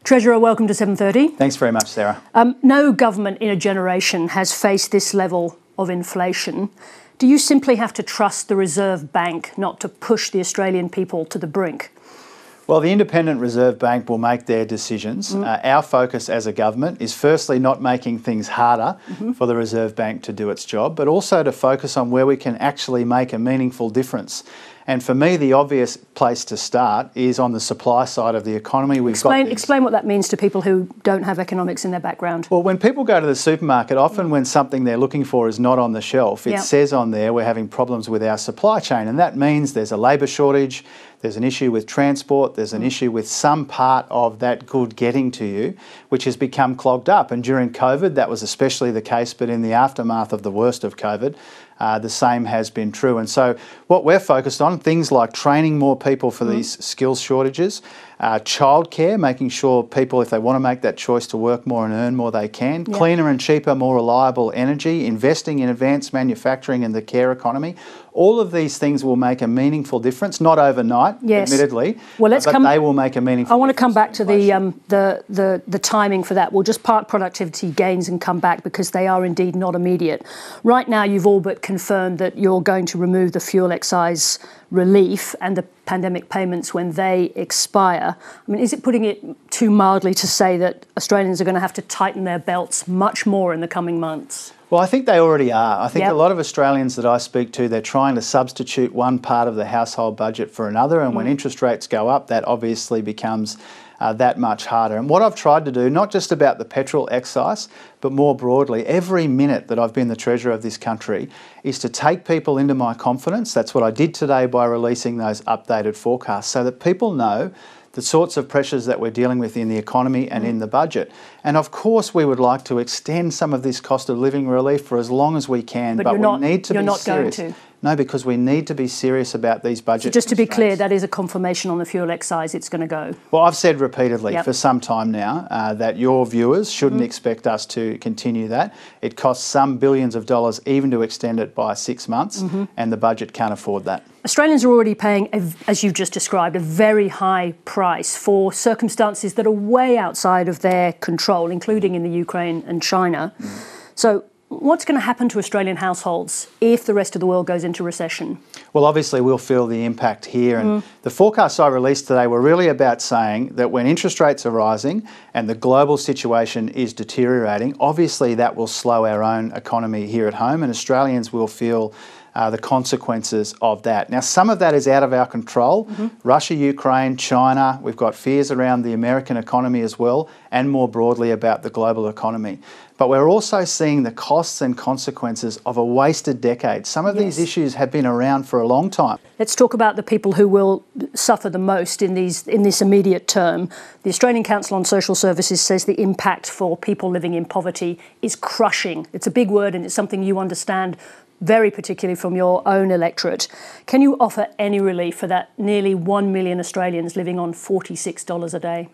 Treasurer, welcome to 7:30. Thanks very much, Sarah. No government in a generation has faced this level of inflation. Do you simply have to trust the Reserve Bank not to push the Australian people to the brink? Well, the Independent Reserve Bank will make their decisions. Our focus as a government is firstly not making things harder for the Reserve Bank to do its job, but also to focus on where we can actually make a meaningful difference. And for me, the obvious place to start is on the supply side of the economy. Explain what that means to people who don't have economics in their background. Well, when people go to the supermarket, often when something they're looking for is not on the shelf, it says on there we're having problems with our supply chain. And that means there's a labour shortage, there's an issue with transport, there's an issue with some part of that good getting to you, which has become clogged up. And during COVID, that was especially the case, but in the aftermath of the worst of COVID, the same has been true. And so what we're focused on, things like training more people for these skills shortages, childcare, making sure people, if they want to make that choice to work more and earn more, they can, cleaner and cheaper, more reliable energy, investing in advanced manufacturing and the care economy. All of these things will make a meaningful difference, not overnight, admittedly, but they will make a meaningful difference. I want to come back to the timing for that. We'll just park productivity gains and come back because they are indeed not immediate. Right now, you've all but confirmed that you're going to remove the fuel excise relief and the pandemic payments when they expire. I mean, is it putting it too mildly to say that Australians are going to have to tighten their belts much more in the coming months? Well, I think they already are. I think a lot of Australians that I speak to, they're trying to substitute one part of the household budget for another, and when interest rates go up, that obviously becomes that much harder. And what I've tried to do, not just about the petrol excise, but more broadly, every minute that I've been the Treasurer of this country, is to take people into my confidence. That's what I did today by releasing those updated forecasts, so that people know the sorts of pressures that we're dealing with in the economy and in the budget. And of course we would like to extend some of this cost of living relief for as long as we can, but we need to be serious. Going to? No, because we need to be serious about these budget So just to be constraints. clear, that is a confirmation on the fuel excise, it's going to go? Well, I've said repeatedly for some time now that your viewers shouldn't expect us to continue that. It costs some billions of dollars even to extend it by 6 months, and the budget can't afford that. Australians are already paying, as you've just described, a very high price for circumstances that are way outside of their control, including in the Ukraine and China. So what's going to happen to Australian households if the rest of the world goes into recession? Well, obviously we'll feel the impact here. And the forecasts I released today were really about saying that when interest rates are rising and the global situation is deteriorating, obviously that will slow our own economy here at home, and Australians will feel the consequences of that. Now, some of that is out of our control. Russia, Ukraine, China, we've got fears around the American economy as well, and more broadly about the global economy. But we're also seeing the costs and consequences of a wasted decade. Some of these issues have been around for a long time. Let's talk about the people who will suffer the most in this immediate term. The Australian Council on Social Services says the impact for people living in poverty is crushing. It's a big word and it's something you understand very particularly from your own electorate. Can you offer any relief for that nearly 1 million Australians living on $46 a day?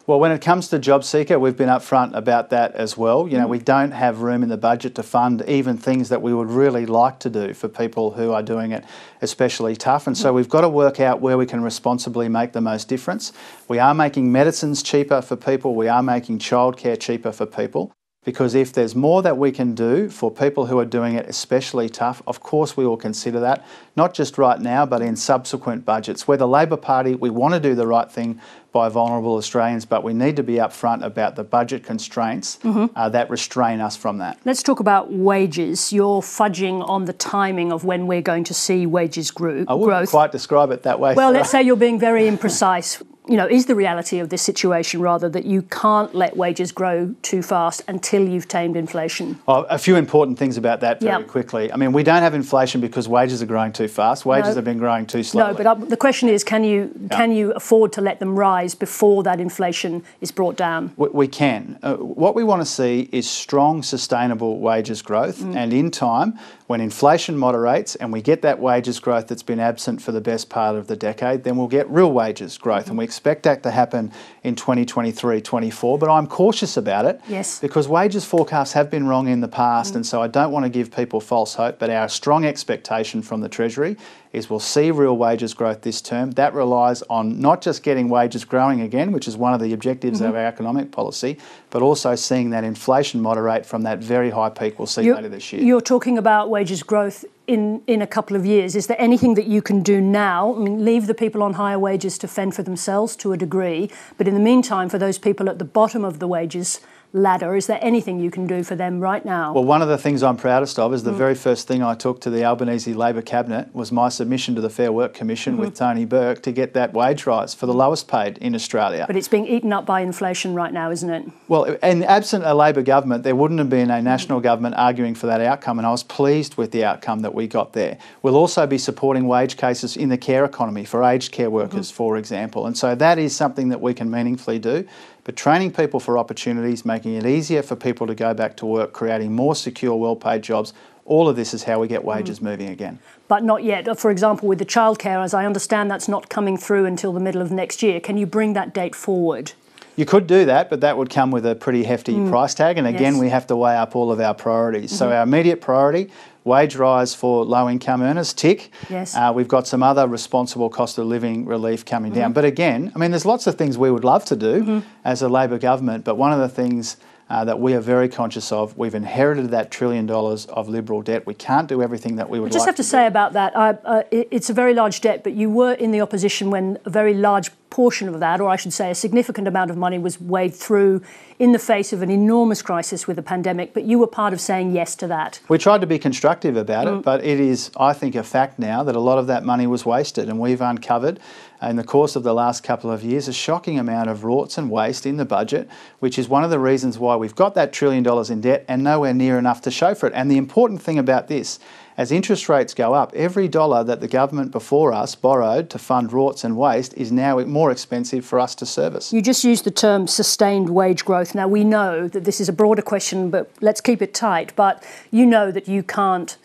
Well, when it comes to JobSeeker, we've been upfront about that as well. You know, we don't have room in the budget to fund even things that we would really like to do for people who are doing it especially tough. And so we've got to work out where we can responsibly make the most difference. We are making medicines cheaper for people. We are making childcare cheaper for people. Because if there's more that we can do for people who are doing it especially tough, of course we will consider that, not just right now, but in subsequent budgets. We're the Labor Party, we want to do the right thing by vulnerable Australians, but we need to be upfront about the budget constraints that restrain us from that. Let's talk about wages. You're fudging on the timing of when we're going to see wages growth. I wouldn't quite describe it that way. Well, let's say you're being very imprecise. You know, is the reality of this situation rather that you can't let wages grow too fast until you've tamed inflation? A few important things about that very quickly. I mean, we don't have inflation because wages are growing too fast. Wages have been growing too slowly. No, but the question is, can you afford to let them rise before that inflation is brought down? We can. What we want to see is strong, sustainable wages growth, and in time, when inflation moderates and we get that wages growth that's been absent for the best part of the decade, then we'll get real wages growth, and we expect that to happen in 2023-24, but I'm cautious about it. Yes. Because wages forecasts have been wrong in the past, and so I don't want to give people false hope, but our strong expectation from the Treasury is we'll see real wages growth this term. That relies on not just getting wages growing again, which is one of the objectives of our economic policy, but also seeing that inflation moderate from that very high peak we'll see later this year. You're talking about wages growth in a couple of years. Is there anything that you can do now? I mean, leave the people on higher wages to fend for themselves to a degree, but in the meantime, for those people at the bottom of the wages ladder, is there anything you can do for them right now? Well, one of the things I'm proudest of is the very first thing I took to the Albanese Labor Cabinet was my submission to the Fair Work Commission with Tony Burke to get that wage rise for the lowest paid in Australia. But it's being eaten up by inflation right now, isn't it? Well, and absent a Labor government, there wouldn't have been a national government arguing for that outcome, and I was pleased with the outcome that we got there. We'll also be supporting wage cases in the care economy for aged care workers, for example, and so that is something that we can meaningfully do. But training people for opportunities, making it easier for people to go back to work, creating more secure, well-paid jobs, all of this is how we get wages moving again. But not yet. For example, with the childcare, as I understand, that's not coming through until the middle of next year. Can you bring that date forward? You could do that, but that would come with a pretty hefty price tag. And again, we have to weigh up all of our priorities. So our immediate priority, wage rise for low-income earners, tick. Yes. We've got some other responsible cost of living relief coming down. But again, I mean, there's lots of things we would love to do as a Labor government, but one of the things that we are very conscious of, we've inherited that $1 trillion of Liberal debt. We can't do everything that we would like to do. I just have to say about that, it's a very large debt, but you were in the opposition when a very large portion of that, or I should say a significant amount of money, was waved through in the face of an enormous crisis with the pandemic, but you were part of saying yes to that. We tried to be constructive about it, but it is, I think, a fact now that a lot of that money was wasted, and we've uncovered in the course of the last couple of years a shocking amount of rorts and waste in the budget, which is one of the reasons why we've got that $1 trillion in debt and nowhere near enough to show for it. And the important thing about this, as interest rates go up, every dollar that the government before us borrowed to fund rorts and waste is now more expensive for us to service. You just used the term sustained wage growth. Now, we know that this is a broader question, but let's keep it tight. But you know that you can't,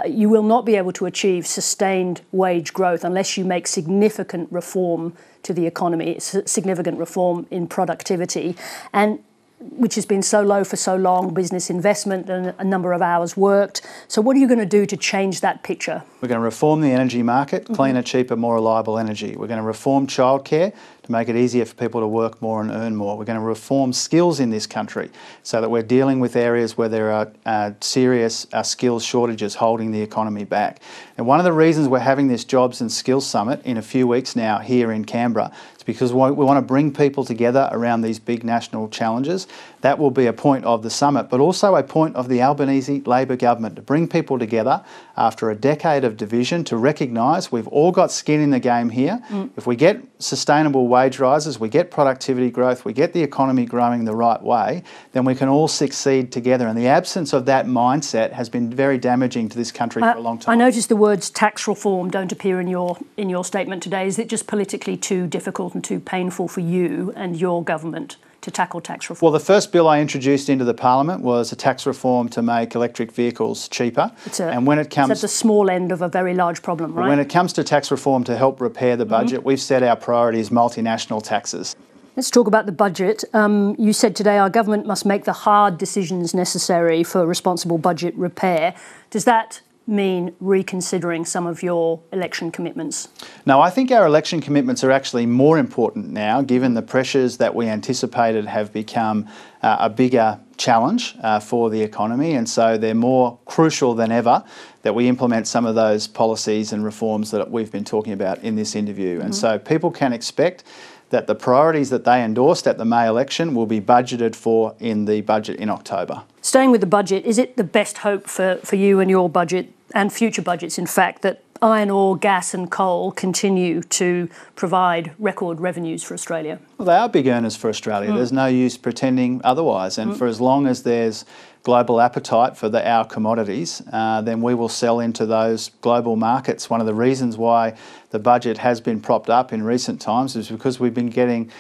you will not be able to achieve sustained wage growth unless you make significant reform to the economy, significant reform in productivity, and which has been so low for so long, business investment and a number of hours worked. So what are you going to do to change that picture? We're going to reform the energy market, cleaner, cheaper, more reliable energy. We're going to reform childcare to make it easier for people to work more and earn more. We're going to reform skills in this country so that we're dealing with areas where there are serious skills shortages holding the economy back. And one of the reasons we're having this Jobs and Skills Summit in a few weeks now here in Canberra is because we want to bring people together around these big national challenges. That will be a point of the summit, but also a point of the Albanese Labor government to bring people together after a decade of division to recognise we've all got skin in the game here. If we get sustainable wage rises, we get productivity growth, we get the economy growing the right way, then we can all succeed together. And the absence of that mindset has been very damaging to this country for a long time. I noticed the words tax reform don't appear in your statement today. Is it just politically too difficult and too painful for you and your government to tackle tax reform? Well, the first bill I introduced into the Parliament was a tax reform to make electric vehicles cheaper. And when it comes, it's at the small end of a very large problem, right? When it comes to tax reform to help repair the budget, we've set our priority as multinational taxes. Let's talk about the budget. You said today our government must make the hard decisions necessary for responsible budget repair. Does that mean reconsidering some of your election commitments? No, I think our election commitments are actually more important now, given the pressures that we anticipated have become a bigger challenge for the economy, and so they're more crucial than ever that we implement some of those policies and reforms that we've been talking about in this interview. And so people can expect that the priorities that they endorsed at the May election will be budgeted for in the budget in October. Staying with the budget, is it the best hope for you and your budget and future budgets, in fact, that iron ore, gas and coal continue to provide record revenues for Australia? Well, they are big earners for Australia. There's no use pretending otherwise. And for as long as there's global appetite for our commodities, then we will sell into those global markets. One of the reasons why the budget has been propped up in recent times is because we've been getting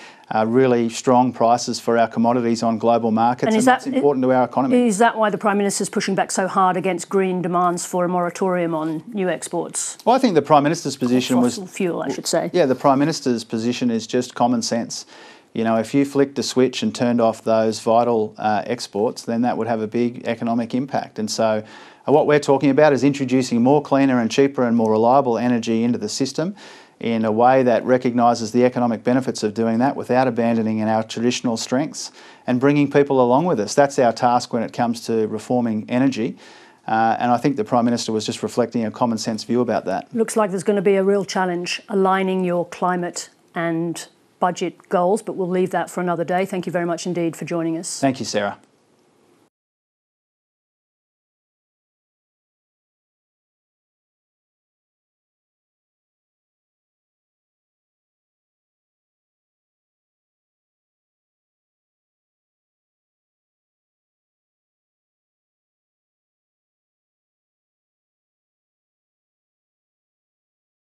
really strong prices for our commodities on global markets, and that's important to our economy. Is that why the Prime Minister's pushing back so hard against green demands for a moratorium on new exports? Well, I think the Prime Minister's position was... fossil fuel, I should say. Yeah, the Prime Minister's position is just common sense. You know, if you flicked a switch and turned off those vital exports, then that would have a big economic impact. And so what we're talking about is introducing more cleaner and cheaper and more reliable energy into the system in a way that recognises the economic benefits of doing that without abandoning our traditional strengths and bringing people along with us. That's our task when it comes to reforming energy. And I think the Prime Minister was just reflecting a common sense view about that. Looks like there's going to be a real challenge aligning your climate and budget goals, but we'll leave that for another day. Thank you very much indeed for joining us. Thank you, Sarah.